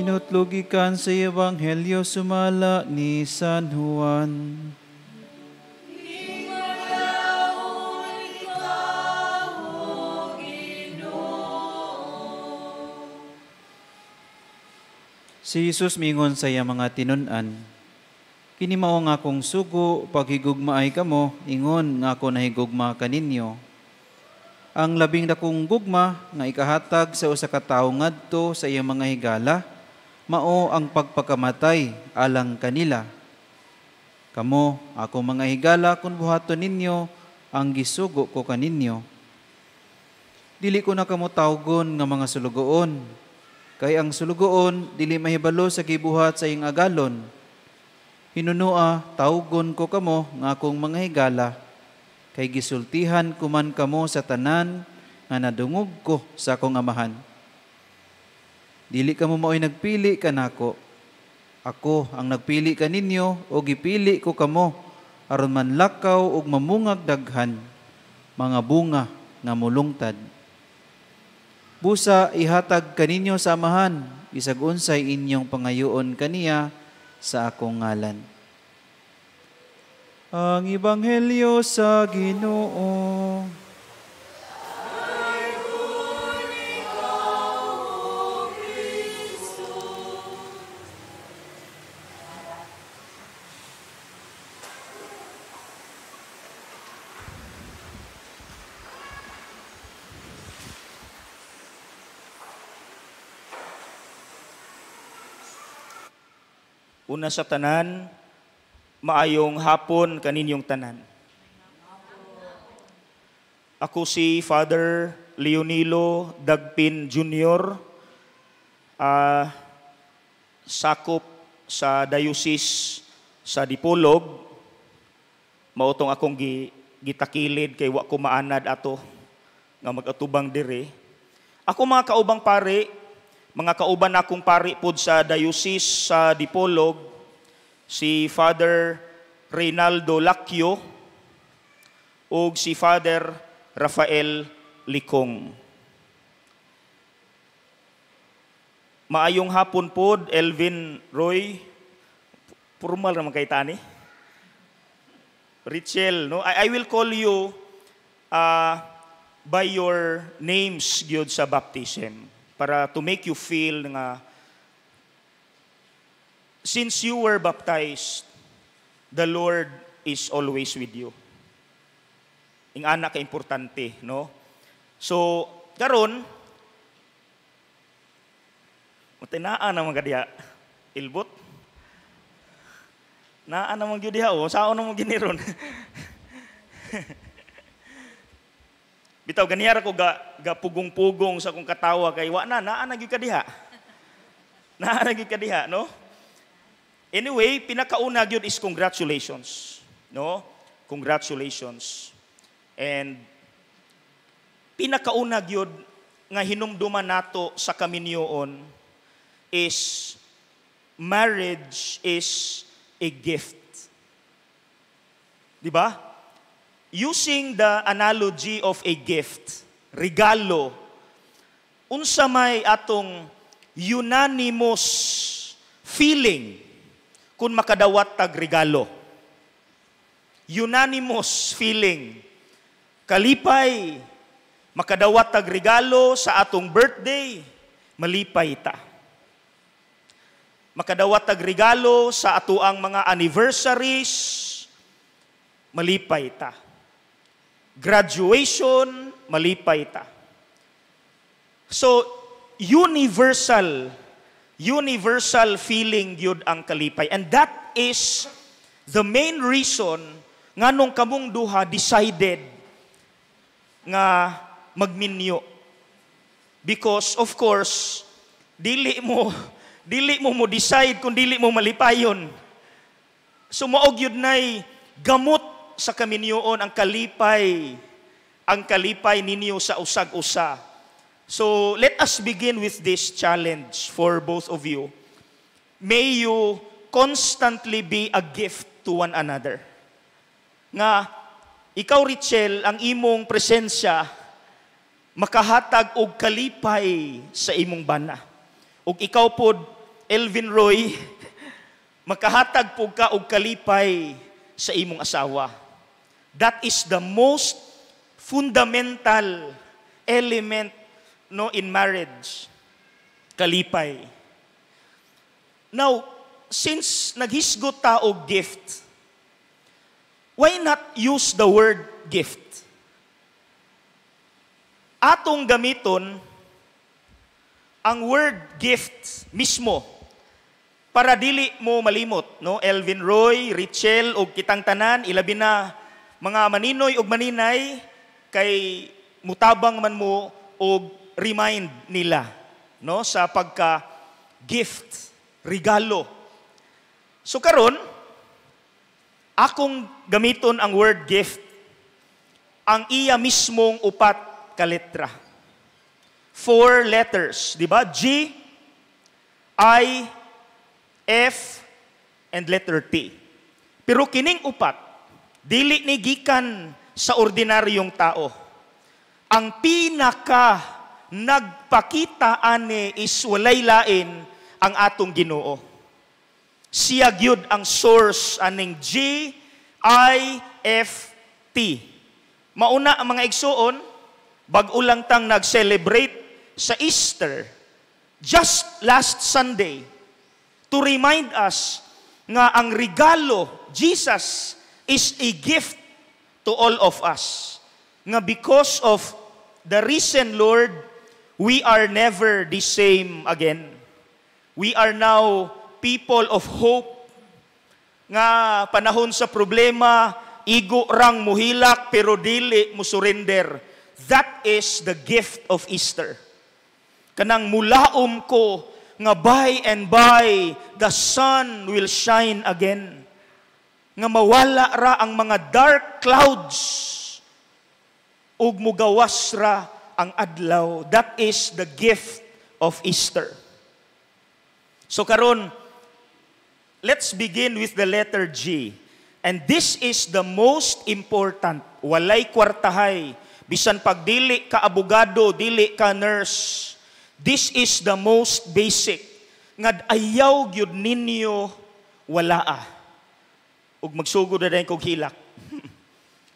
Tinutlugikan sa Ebanghelyo sumala ni San Juan. Si Jesus mingon sa iya mga tinun-an, kini mao nga akong sugo, paghigugmaay kamo, ingon nga ako nahigugma kaninyo. Ang labing dakong gugma nga ikahatag sa usa ka tawo ngadto sa iyang mga higala, mao ang pagpakamatay alang kanila. Kamo, ako mga higala, kung buhaton ninyo, ang gisugo ko kaninyo. Dili ko na kamo tawgon nga mga sulugoon, kay ang sulugoon, dili mahibalo sa gibuhat sa iyang agalon. Hinunua, tawgon ko kamo nga akong mga higala, kay gisultihan kuman kamo sa tanan nga nadungog ko sa akong amahan. Dili kamo mao'y nagpili kanako. Ako ang nagpili kaninyo o gipili ko kamo aron manlakaw og mamungag daghan, mga bunga nga mulungtad. Busa ihatag kaninyo sa amahan, bisag unsay inyong pangayoon kaniya sa akong ngalan. Ang Ebanghelyo sa Ginoo. Una sa tanan, maayong hapon kaninyong tanan. Ako si Father Leonilo Dagpin Jr., sakop sa Diocese sa Dipolog. Mautong akong gitakilid kay wa ko maanad ato nga mag-atubang dire. Ako mga kaubang pare, mga kauban akong pari pod sa Diocese sa Dipolog, si Father Reynaldo Lacchio o si Father Rafael Licong. Maayong hapon pod, Elvin Roy. Formal naman kay tani. Richel, no? I will call you by your names gyud sa baptism, para to make you feel nga since you were baptized, the Lord is always with you. Ing anak ka importante, no? So, karon matinaan naman ka diha, ilbot. Naan naman gyud diha, oh, saon naman giniron. Bitaw ganiyara ko ga pugong-pugong sa akong katawa kay wa na naa gyud ka diha. Naa gyud ka diha, no? Anyway, pinakauna gyud is congratulations, no? Congratulations. And pinakauna gyud nga hinumduman nato sa kaminyoon is marriage is a gift. Di ba? Using the analogy of a gift, regalo, unsa may atong unanimous feeling kung makadawat tag regalo. Unanimous feeling. Kalipay, makadawat tag regalo sa atong birthday, malipay ta. Makadawat tag regalo sa atuang mga anniversaries, malipay ta. Graduation, malipay ta. So, universal feeling yun ang kalipay. And that is the main reason nga nung kamong duha decided nga magminyo. Because, of course, dili mo decide kung dili mo malipayon. So, maog yun na'y gamot sa kaminyoon ang kalipay ninyo sa usag-usa. So, let us begin with this challenge for both of you. May you constantly be a gift to one another. Nga, ikaw, Richel, ang imong presensya, makahatag og kalipay sa imong bana. Ug ikaw pod, Elvin Roy, makahatag po ka og kalipay sa imong asawa. That is the most fundamental element no in marriage. Kalipay. Now, since naghisgot ta og gift, why not use the word gift? Atong gamiton ang word gift mismo para dili mo malimot, no? Elvin Roy, Richel ug kitang tanan, ilabi na mga maninoy ug maninay kay mutabang man mo og remind nila, no, sa pagka gift, regalo. So karon akong gamiton ang word gift ang iya mismong upat ka letra. 4 letters, di ba? G, I, F, and letter T. Pero kining upat, dili ni gikan sa ordinaryong tao. Ang pinaka nagpakita ani is walay lain ang atong Ginoo. Siya gyud ang source aning G, I, F, T. Mauna ang mga igsuon, bag-o lang tang nag-celebrate sa Easter just last Sunday to remind us nga ang regalo, Jesus, is a gift to all of us. Nga because of the risen Lord, we are never the same again. We are now people of hope. Nga panahon sa problema, igo rang muhilak pero dili mo surrender. That is the gift of Easter. Kanang mulaom ko nga by and by the sun will shine again. Nga mawala ra ang mga dark clouds ug mugawas ra ang adlaw. That is the gift of Easter. So karon, let's begin with the letter G. And this is the most important. Walay kwartahay. Bisan pag dili ka abogado, dili ka nurse. This is the most basic. Nga ayaw gyud ninyo walaa. Ug magsugod na din kog hilak.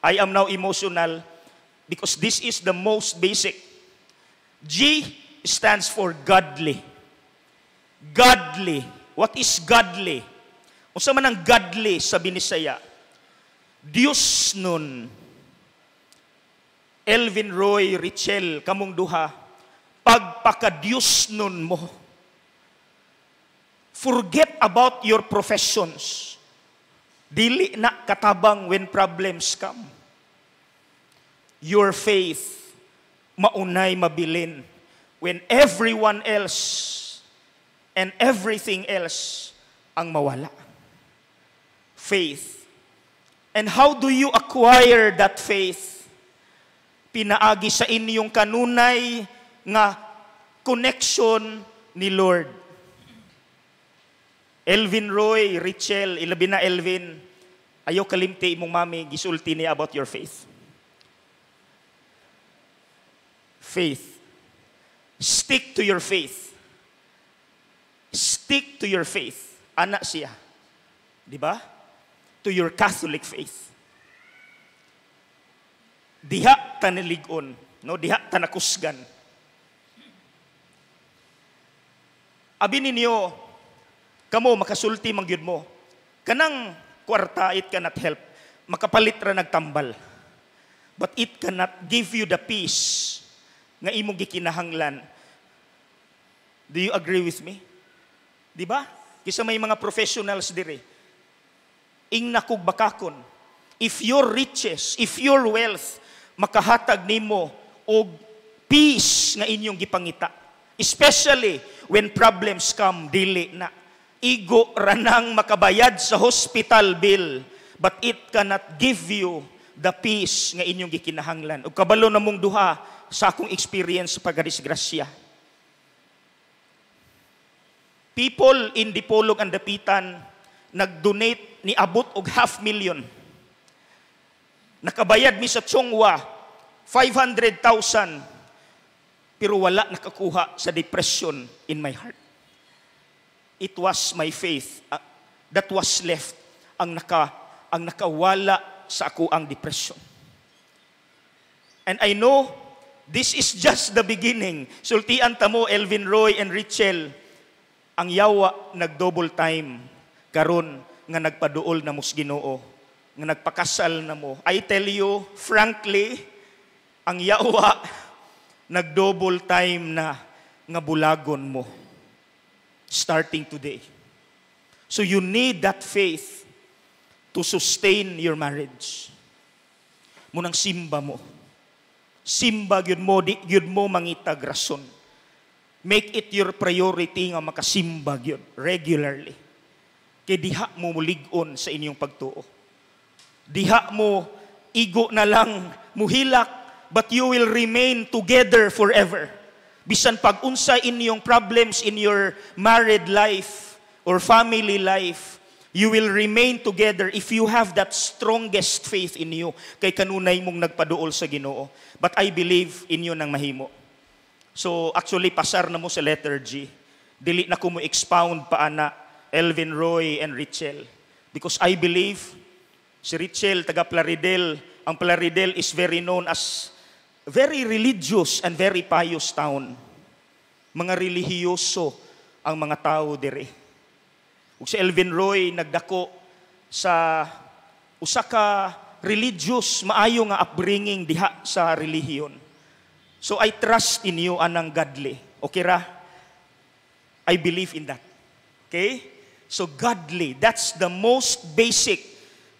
I am now emotional because this is the most basic. G stands for godly. Godly. What is godly? Unsa man ang godly sa Binisaya? Dios nun. Elvin Roy, Richel, kamong duha, pagpaka-Dios nun mo. Forget about your professions. Dili na katabang when problems come. Your faith, maunay mabilin. When everyone else and everything else ang mawala. Faith. And how do you acquire that faith? Pinaagi sa inyong kanunay nga connection ni Lord. Elvin Roy, Richel, ilabi na Elvin, ayaw kalimti imong mami, gisulti niya about your faith. Faith. Stick to your faith. Stick to your faith. Ana siya. Di ba? To your Catholic faith. Diha taniligon, no? Diha tanakusgan. Abi ninyo, kamo makasulti mangyud mo. Kanang kwarta, it cannot help. Makapalit ra nagtambal. But it cannot give you the peace nga imong gikinahanglan. Do you agree with me? Di ba? Kisa may mga professionals dire. Ing nakog bakakon. If your riches, if your wealth, makahatag nimo og peace nga inyong gipangita. Especially when problems come, dili na. Igo ranang makabayad sa hospital bill, but it cannot give you the peace nga inyong gikinahanglan. Ug kabalo na mong duha sa akong experience sa pagdisgrasya. People in Dipolog and Dapitan nag-donate ni abot og 500,000. Nakabayad mi sa Chongwa 500,000 pero wala nakakuha sa depression in my heart. it was my faith that was left ang nakawala sa ako ang depression. And I know this is just the beginning. Sultian ta mo, Elvin Roy and Richel, ang yawa nag-double time karon nga nagpaduol na mos Ginoo, nga nagpakasal na mo. I tell you, frankly, ang yawa nag-double time na nga bulagon mo. Starting today. So you need that faith to sustain your marriage. Munang simba mo. Simba gyud mo, di gyud mo mangitag rason. Make it your priority nga makasimba gyud regularly. Kay diha mo mulig-on sa inyong pagtuo. Diha mo igo na lang muhilak, but you will remain together forever. Bisan pag-unsa inyong problems in your married life or family life, you will remain together if you have that strongest faith in you. Kay kanunay mong nagpaduol sa Ginoo. But I believe inyo nang mahimo. So actually, pasar na mo sa letter G. Dili na ko mo expound pa ana, Elvin Roy and Richel. Because I believe, si Richel, taga Plaridel, ang Plaridel is very known as very religious and very pious town. Mga relihiyoso ang mga tao dire. Ug si Elvin Roy nagdako sa usa ka religious maayo nga upbringing diha sa relihiyon. So I trust in you anang godly. Okay ra? I believe in that. Okay? So godly, that's the most basic,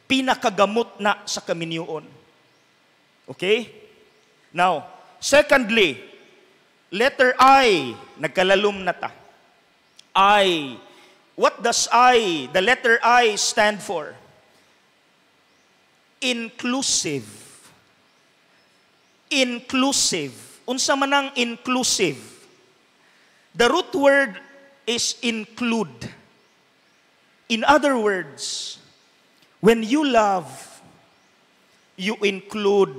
pinakagamot na sa kaminyoon. Okay? Now, secondly, letter I, nagkalalom na ta. I. What does I, the letter I stand for? Inclusive. Inclusive. Unsa man ang inclusive? The root word is include. In other words, when you love, you include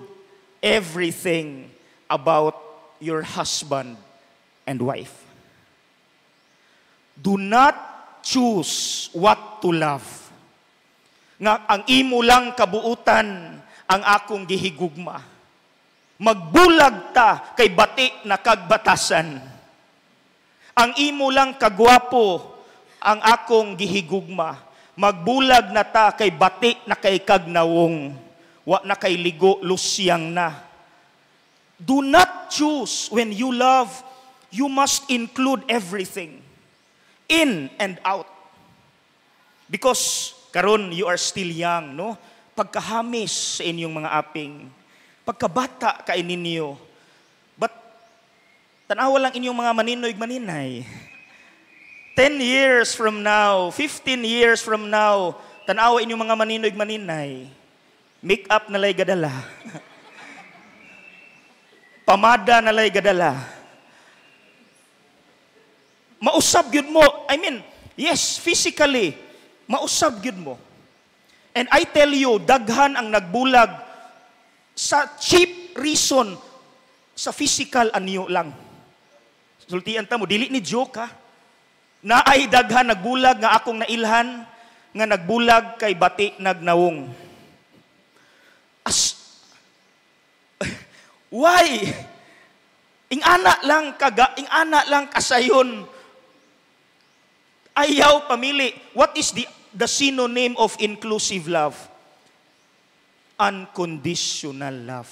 everything about your husband and wife. Do not choose what to love. Nga ang imo lang kabuutan ang akong gihigugma. Magbulag ta kay bati na kagbatasan. Ang imo lang kagwapo ang akong gihigugma. Magbulag na ta kay bati na kay kagnawong. Wa na kay ligo, lusyang na. Do not choose when you love. You must include everything. In and out. Because, karon you are still young, no? Pagkahamis sa inyong mga aping. Pagkabata kain ninyo. But, tanawa lang inyong mga maninoy-maninay. 10 years from now, 15 years from now, tanawa inyong mga maninoy-maninay. Make up nalay gadala. Pamada nalay gadala. Mausab gyud mo. I mean, yes, physically, mausab gyud mo. And I tell you, daghan ang nagbulag sa cheap reason sa physical anyo lang. Sultian ta mo, dili ni joke ha. Naay daghan nagbulag nga akong nailhan nga nagbulag kay bati nagnawong. Why? Ingana lang kasayon. Ayaw pamili. What is the synonym of inclusive love? Unconditional love.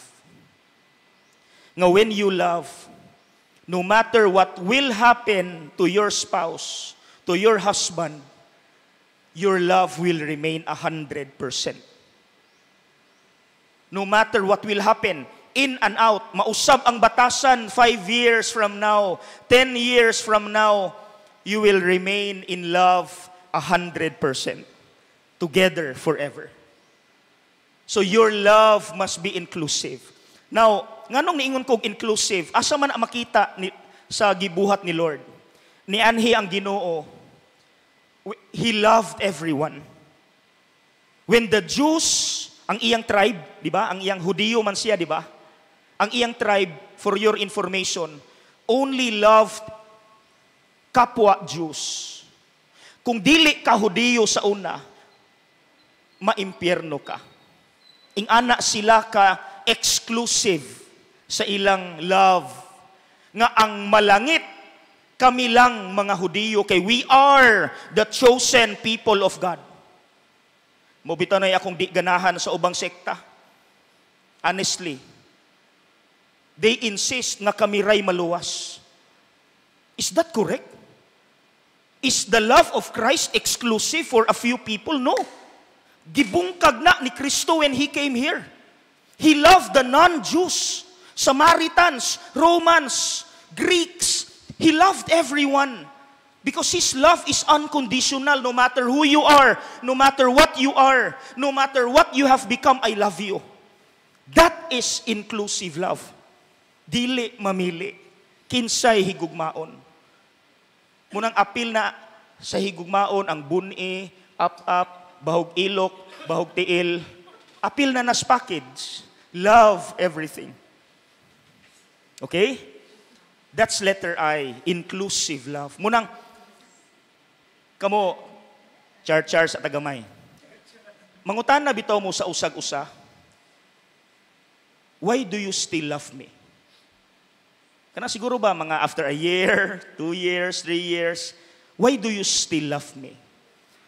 Nga when you love, no matter what will happen to your spouse, to your husband, your love will remain 100%. No matter what will happen, in and out, mausab ang batasan 5 years from now, 10 years from now, you will remain in love 100%. Together forever. So your love must be inclusive. Now, nganong niingon kog inclusive, asa man ang makita sa gibuhat ni Lord? Ni anhi ang Ginoo. He loved everyone. When the Jews, ang iyang tribe, di ba? Ang iyang Hudiyo man siya, di ba? Ang iyang tribe, for your information, only loved kapwa Jews. Kung dili ka Hudiyo sa una, maimpyerno ka. Ing ana sila ka exclusive sa ilang love. Nga ang malangit, kami lang mga Hudiyo, kay we are the chosen people of God. Mobita na akong di ganahan sa ubang sekta. Honestly, they insist nga kami ray maluwas. Is that correct? Is the love of Christ exclusive for a few people? No. Gibungkag na ni Kristo when He came here. He loved the non-Jews, Samaritans, Romans, Greeks. He loved everyone. Because His love is unconditional. No matter who you are, no matter what you are, no matter what you have become, I love you. That is inclusive love. Dili mamili. Kinsay higugmaon. Munang apil na sa higugmaon ang buni, up, bahog ilok, bahog tiil. Apil na nas package. Love everything. Okay? That's letter I, inclusive love. Munang, kamo, char sa tagamay. Mangutan na bitaw mo sa usag-usa, why do you still love me? Kana siguro ba mga after a year, 2 years, 3 years, why do you still love me?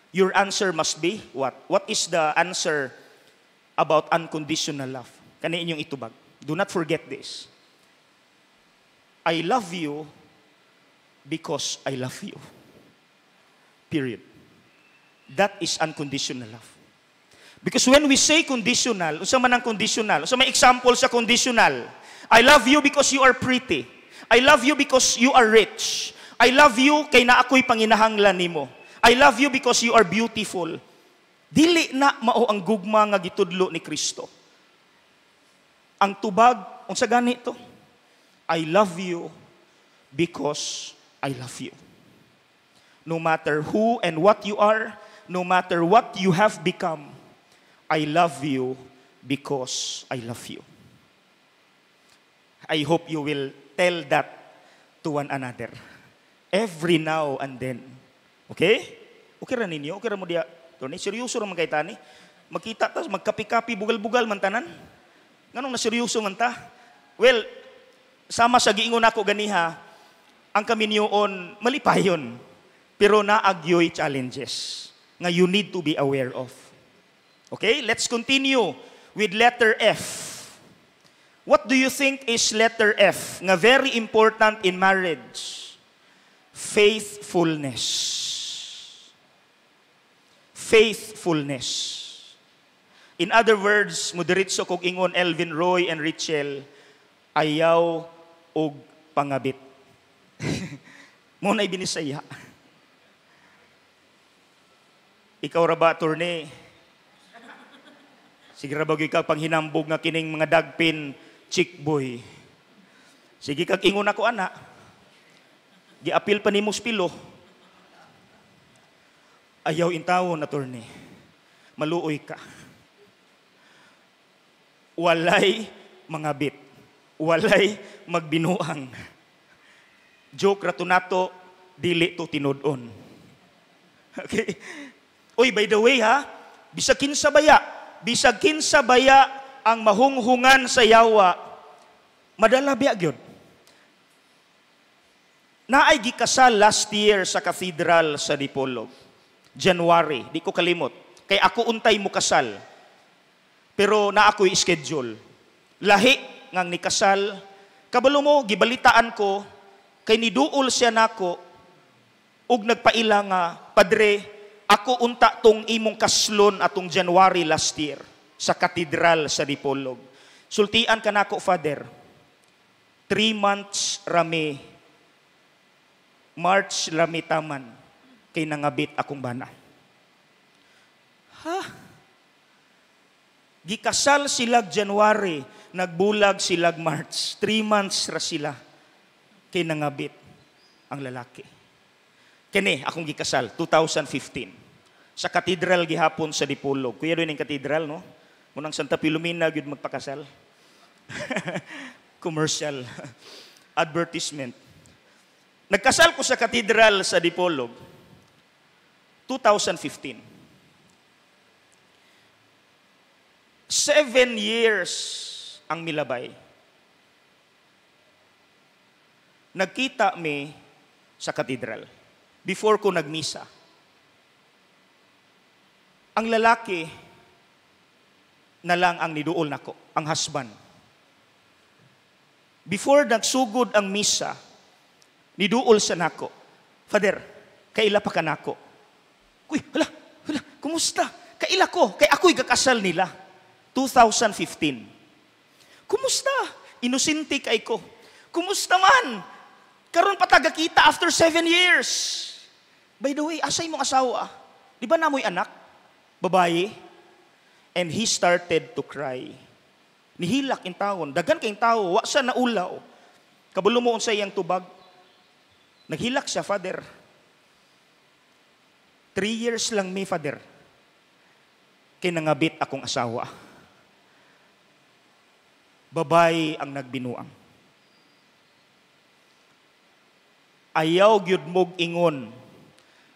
Your answer must be what? What is the answer about unconditional love? Kani inyong itubag. Do not forget this. I love you because I love you. Period. That is unconditional love. Because when we say conditional, unsa man ang conditional? Unsa may example sa conditional? I love you because you are pretty. I love you because you are rich. I love you kay na ako'y panginahanglan nimo. I love you because you are beautiful. Dili na mao ang gugma nga gitudlo ni Kristo. Ang tubag, unsa gani to? I love you because I love you. No matter who and what you are, no matter what you have become, I love you because I love you. I hope you will tell that to one another. Every now and then. Okay? Okay ra ninyo? Okay ra mo diya? Seryoso ra man kay tani? Magkita ta, magkapi-kapi, bugal-bugal man tanan? Nganong na seryoso man ta? Well, sama sa giingon ako ganiha, ang kaminyoon malipayon. Pero naagyoy challenges nga you need to be aware of. Okay, let's continue with letter F. What do you think is letter F nga very important in marriage? Faithfulness. Faithfulness. In other words, mudiritso kog ingon Elvin Roy and Richel, ayaw og pangabit. Mo na binisaya. Ikaw ra ba, attorney? Sige ra ba ikaw panghinambog nga kining mga dagpin chick boy? Sige kag ingon ako ana. Giapil pa nimo spilo. Ayaw intawon, attorney. Maluoy ka. Walay mangabit. Walay magbinuang. Joke ra to nato, dili to tinudon. Okay? Oy, by the way ha, bisag kinsa baya ang mahunghungan sa yawa, madala biya gyud. Naay gikasal last year sa cathedral sa Dipolog. January, di ko kalimot. Kay ako untay mo kasal. Pero na ako'y schedule. Lahi ngang nikasal. Kabalo mo, gibalitaan ko, kay niduol siya nako, ug nagpaila nga, Padre, ako unta tong imong kaslon atong January last year sa katedral sa Dipolog. Sultian ka nako, Father. 3 months rami, March rami taman, kay nangabit akong bana. Ha? Gikasal silag January, nagbulag silag March. 3 months ra sila, kay nangabit ang lalaki. Kini akong gikasal 2015 sa katedral gihapon sa Dipolog. Kuya doon yung katedral, no? Munang Santa Filomena gyud magpakasal. Commercial advertisement. Nagkasal ko sa katedral sa Dipolog. 2015. 7 years ang milabay. Nagkita mi sa katedral before ko nagmisa. Ang lalaki na lang ang niduol nako, ang husband. Before nagsugod ang misa, niduol sa nako, Father, kaila pa ka nako. Uy, hala, kumusta? Kaila ko, kay ako'y kakasal nila. 2015. Kumusta? Inusinti kay ko. Kumusta man? Karon patagakita after 7 years. By the way, asay mong asawa? Di ba namoy anak? Babae? And he started to cry. Nihilak in taon. Dagan kayong tao. Wa sa naulaw. Kabulo mo unsay iyang tubag. Naghilak siya, Father. 3 years lang may, Father. Kay nangabit akong asawa. Babae ang nagbinuang. Ayaw gyud mog ingon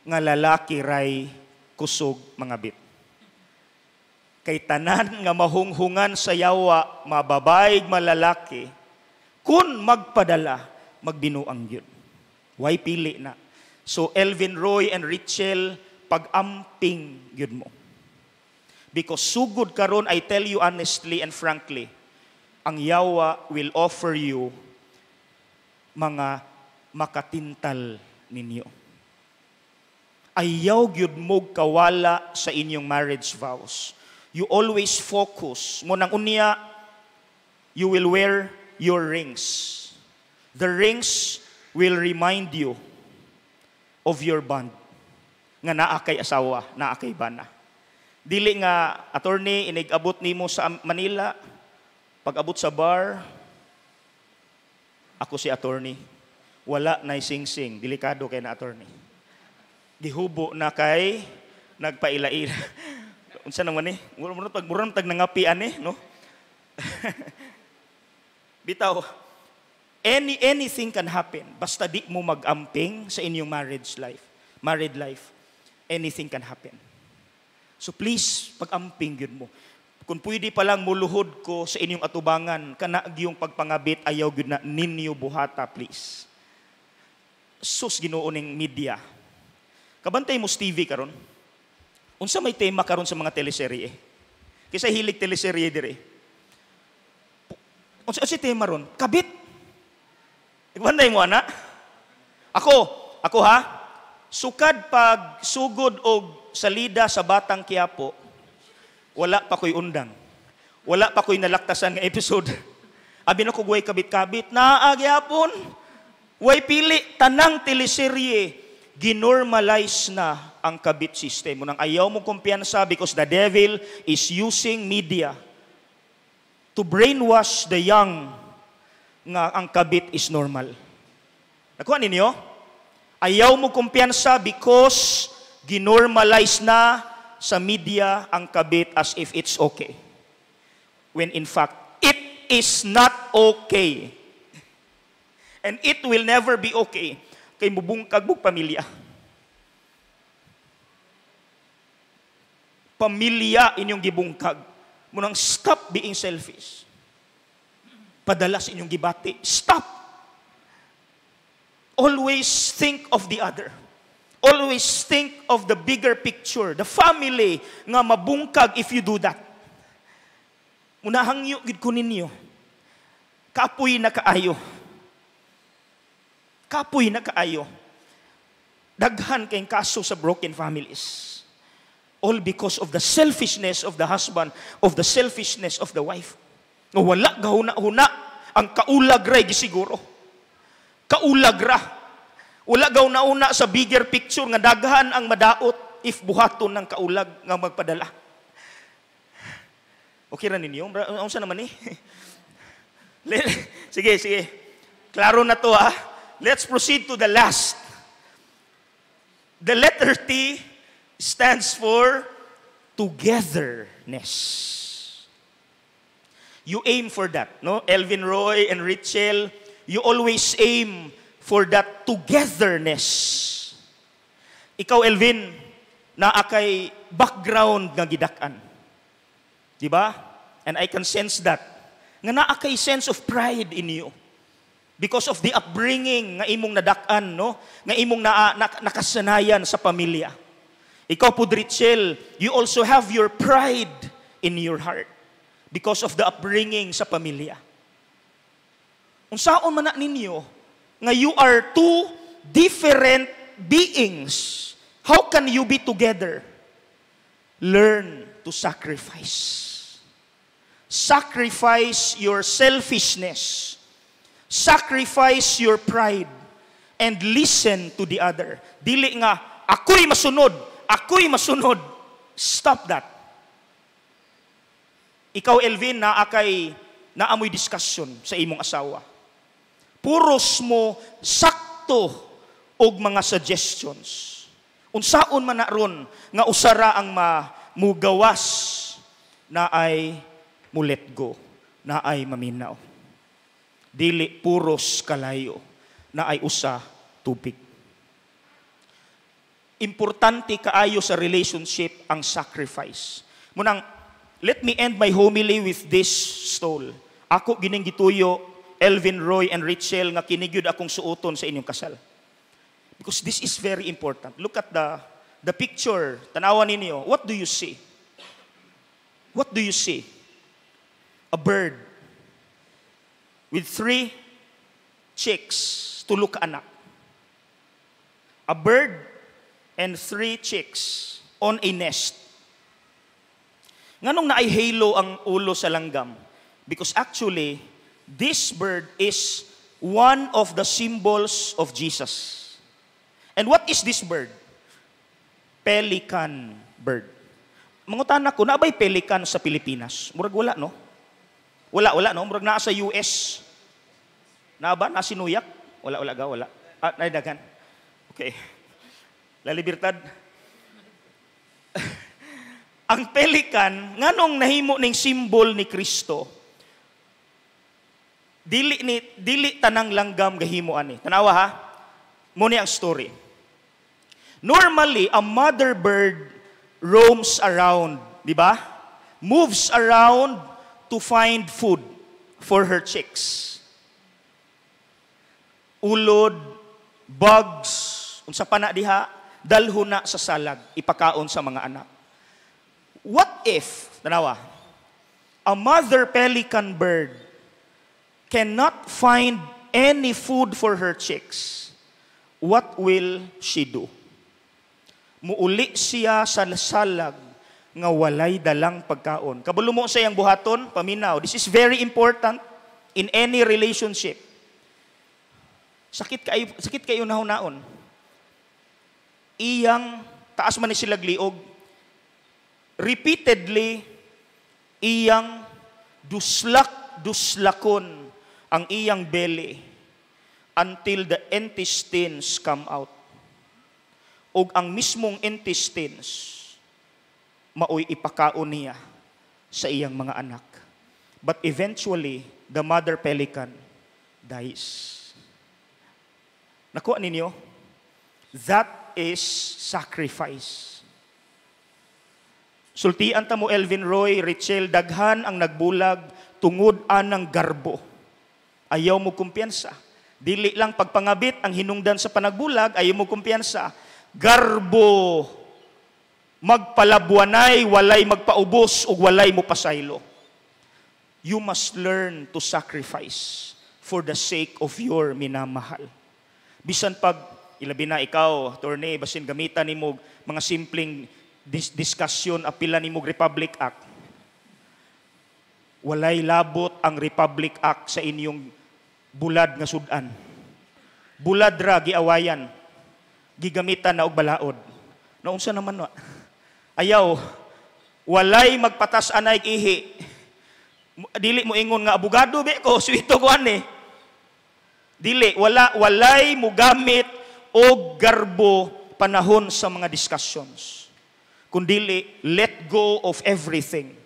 nga lalaki ray kusog mangabit. Kay tanan nga mahunghungan sa yawa, mababayg malalaki, kun magpadala, magbinuang yun. Why pili na? So Elvin Roy and Richel, pag-amping yun mo. Because sugod karon, I tell you honestly and frankly, ang yawa will offer you mga makatintal ninyo. Ayaw gyud mo kawala sa inyong marriage vows. You always focus. Munang unya, you will wear your rings. The rings will remind you of your bond. Nga naa kay asawa, naa kay bana. Dili nga, attorney, inigabot nimo sa Manila, pag-abot sa bar, ako si attorney. Wala na sing-sing. Delikado kay na attorney. Gihubo na kay nagpaila-ila. Unsa naman eh? Murang tag nangapian eh, no? Bitaw, anything can happen. Basta di mo mag-amping sa inyong married life. Anything can happen. So please, pag-amping yun mo. Kung pwede palang muluhod ko sa inyong atubangan, kanaag yung pagpangabit, ayaw yun na ninyo buhata, please. Sus, Ginoo ning media. Kabantay mo TV karon. Unsa may tema karon sa mga teleserye? Kisa hilig teleserye dire. Unsa tema ron? Kabit. Kabantay mo ana? Ako ha. Sukad pag sugod og salida sa Batang Quiapo, wala pa ko'y undang. Wala pa ko'y nalaktasan nga episode. Abi na ko guway kabit-kabit. Naagyapon. Way pili. Tanang teleserye. Ginormalize na ang kabit system. Munang ayaw mo kumpiyansa because the devil is using media to brainwash the young nga ang kabit is normal. Nakuha ninyo? Ayaw mo kumpiyansa because ginormalize na sa media ang kabit as if it's okay. When in fact, it is not okay. And it will never be okay kay mubungkag bug pamilya. Pamilya inyong gibungkag. Munang stop being selfish. Padalas inyong gibati. Stop! Always think of the other. Always think of the bigger picture. The family nga mabungkag if you do that. Munahangyo gid ko ninyo. Kapoy na kaayo. Kapoy na kaayo. Daghan kayong kaso sa broken families. All because of the selfishness of the husband, of the selfishness of the wife. Nga wala gahuna-huna ang kaulag ray gisiguro. Kaulag ra. Wala gahuna-huna sa bigger picture nga daghan ang madaot if buhaton ng kaulag nga magpadala. Okay ra ninyo? Unsa naman eh? Sige. Klaro na to ha. Let's proceed to the last. The letter T stands for togetherness. You aim for that, no? Elvin Roy and Richel, you always aim for that togetherness. Ikaw, Elvin, naa kay background nga gidak-an. Di ba? And I can sense that. Nga naa kay sense of pride in you. Because of the upbringing nga imong nadak-an, no? Nga imong nakasanayan sa pamilya. Ikaw po, Richel, you also have your pride in your heart because of the upbringing sa pamilya. Unsaon man na ninyo, nga you are two different beings. How can you be together? Learn to sacrifice. Sacrifice your selfishness. Sacrifice your pride. And listen to the other. Dili nga, ako'y masunod. Ako'y masunod. Stop that. Ikaw, Elvin, naamoy discussion sa imong asawa. Puros mo sakto og mga suggestions. Unsaon man na ron nga usara ang mugawas na ay mu let go, na ay maminaw. Dili puros kalayo na ay usa tubig. Importante kaayo sa relationship ang sacrifice. Munang, let me end my homily with this stole. Ako gining gituyo, Elvin, Roy, and Richel, nga kinigyud akong suoton sa inyong kasal. Because this is very important. Look at the picture. Tanawan ninyo. What do you see? What do you see? A bird with 3 chicks, tulo ka anak. A bird and 3 chicks on a nest. Nganong naay halo ang ulo sa langgam? Because actually, this bird is one of the symbols of Jesus. And what is this bird? Pelican bird. Mangutan ako, naabay pelican sa Pilipinas? Murag wala, no? Wala, no? Murag naa sa US. Naaba? Na sinuyak? Wala. Naidagan. Okay. La Libertad. Ang pelican, nganong nahimo ning symbol ni Kristo, dili tanang langgam gahimo ani. Tanawa ha? Muna ang story. Normally, a mother bird roams around, di ba? Moves around to find food for her chicks. Ulod, bugs, unsa pa na diha, dalho na sa salag, ipakaon sa mga anak. What if, tanawa, a mother pelican bird cannot find any food for her chicks? What will she do? Muuli siya sa salag nga walay dalang pagkaon. Kabalo mo sa iyang buhaton, paminaw. This is very important in any relationship. Sakit kayo nahon-naon. Iyang, taas man ni sila gliog, repeatedly, iyang duslakon ang iyang belly until the intestines come out. Og ang mismong intestines, maoy ipakaon niya sa iyang mga anak. But eventually, the mother pelican dies. Nakuha ninyo? That is sacrifice. Sultian ta mo, Elvin, Roy, Richel, daghan ang nagbulag tungod anang garbo. Ayaw mo kumpiyansa. Dili lang pagpangabit ang hinungdan sa panagbulag, ayaw mo kumpiyansa. Garbo, magpalabuanay, walay magpaubos, o walay mo pasaylo. You must learn to sacrifice for the sake of your minamahal. Bisan pag, ilabi na ikaw, attorney, basin gamitan ni mo mga simpleng discussion, apila ni mo Republic Act. Walay labot ang Republic Act sa inyong bulad nga sudan. Bulad ra, giawayan. Gigamitan na og balaod. Naunsa naman no? Ayaw, walay magpatas anay ihi. Dili mo ingon nga abogado be ko, suwito ko ani. Dili, walay mo gamit og garbo panahon sa mga discussions. Kundili, let go of everything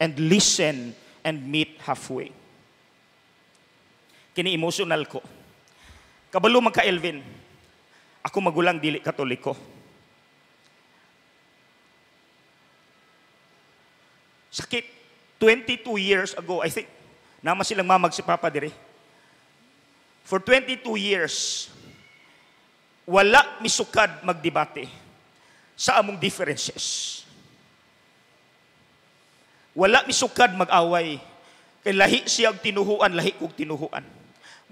and listen and meet halfway. Kini emotional ko. Kabalo magka Elvin. Ako magulang dili Katoliko. Sakit. 22 years ago, I think, naman silang mamag si Papa dire. For 22 years, wala misukad magdebate sa among differences. Wala misukad mag-away. Kay lahi siyang tinuhuan, lahi kog tinuhuan.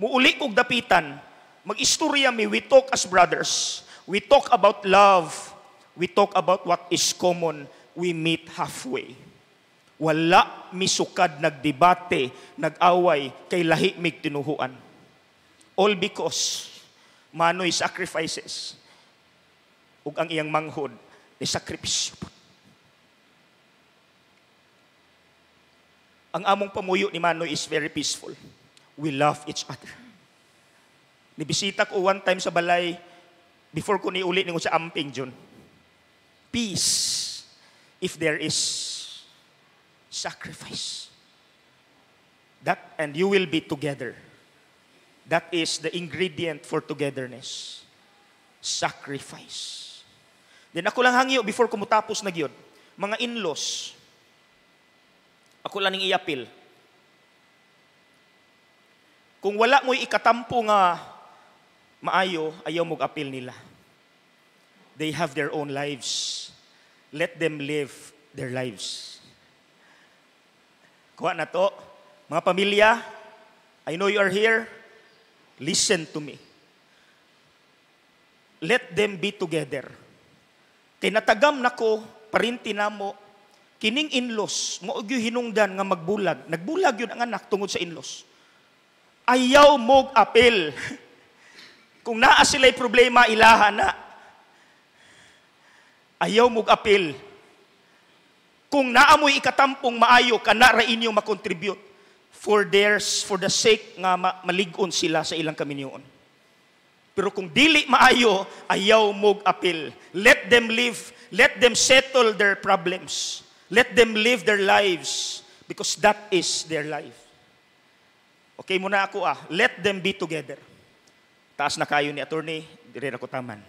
Muuli kog dapitan, mag-istorya mi, we talk as brothers. We talk about love. We talk about what is common. We meet halfway. Wala misukad nagdebate, nag-away, kay lahi mig tinuhuan. All because manoy sacrifices ug ang iyang manghod ni sakripisyo. Ang among pamuyo ni Manoy is very peaceful. We love each other. Nibisita ko one time sa balay, before ko niuli ningon sa amping John. Peace if there is sacrifice. That and you will be together. That is the ingredient for togetherness. Sacrifice. Then ako lang hangyo before ko mutapos na gyud. Mga in-laws, ako lang ning iapil. Kung wala mo'y ikatampo nga maayo, ayaw mong apil nila. They have their own lives. Let them live their lives. Kuha na to. Mga pamilya, I know you are here. Listen to me. Let them be together. Kay natagam nako, parinti namo, kining in-laws, maugyo hinungdan nga magbulag. Nagbulag yun ang anak tungod sa in-laws. Ayaw mog apil. Kung naa sila'y problema, ilaha na. Ayaw mog apil. Kung naamoy ikatampong maayo, kanara inyong makontribute for the sake nga maligon sila sa ilang kaminyoon. Pero kung dili maayo, ayaw mog apil. Let them live. Let them settle their problems. Let them live their lives because that is their life. Okay muna ako Let them be together. Taas na kayo ni attorney, dire na ko taman.